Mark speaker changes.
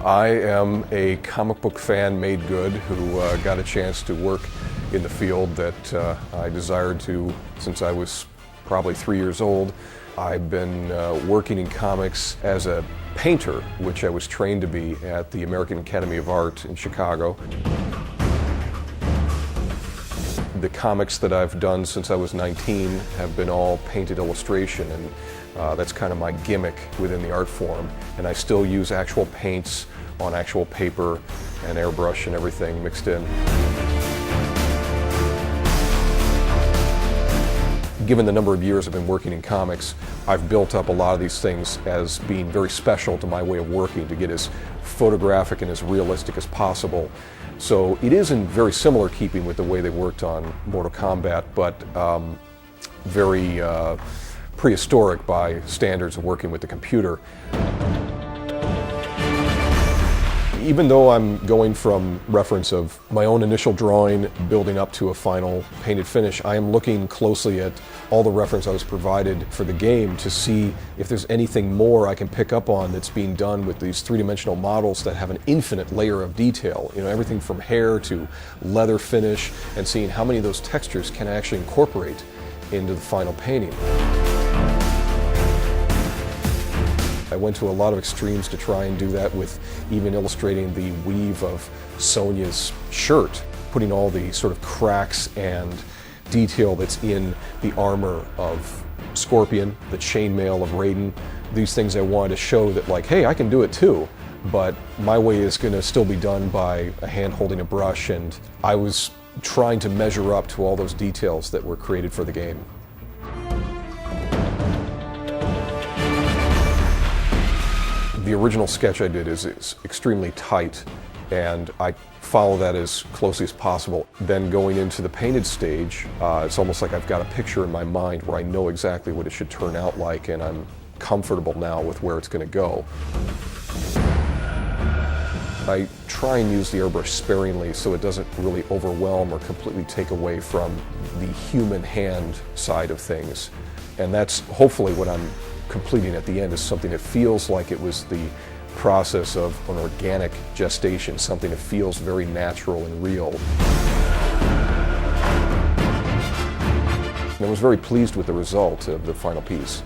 Speaker 1: I am a comic book fan made good who got a chance to work in the field that I desired to since I was probably 3 years old. I've been working in comics as a painter, which I was trained to be at the American Academy of Art in Chicago. The comics that I've done since I was 19 have been all painted illustration, and that's kind of my gimmick within the art form. And I still use actual paints on actual paper and airbrush and everything mixed in. Given the number of years I've been working in comics, I've built up a lot of these things as being very special to my way of working, to get as photographic and as realistic as possible. So it is in very similar keeping with the way they worked on Mortal Kombat, but very prehistoric by standards of working with the computer. Even though I'm going from reference of my own initial drawing building up to a final painted finish, I am looking closely at all the reference I was provided for the game to see if there's anything more I can pick up on that's being done with these three-dimensional models that have an infinite layer of detail. You know, everything from hair to leather finish, and seeing how many of those textures can I actually incorporate into the final painting. I went to a lot of extremes to try and do that, with even illustrating the weave of Sonya's shirt, putting all the sort of cracks and detail that's in the armor of Scorpion, the chainmail of Raiden. These things I wanted to show that, like, hey, I can do it too, but my way is going to still be done by a hand holding a brush, and I was trying to measure up to all those details that were created for the game. The original sketch I did is extremely tight, and I follow that as closely as possible. Then going into the painted stage, it's almost like I've got a picture in my mind where I know exactly what it should turn out like, and I'm comfortable now with where it's going to go. I try and use the airbrush sparingly so it doesn't really overwhelm or completely take away from the human hand side of things. And that's hopefully what I'm completing at the end, is something that feels like it was the process of an organic gestation, something that feels very natural and real. And I was very pleased with the result of the final piece.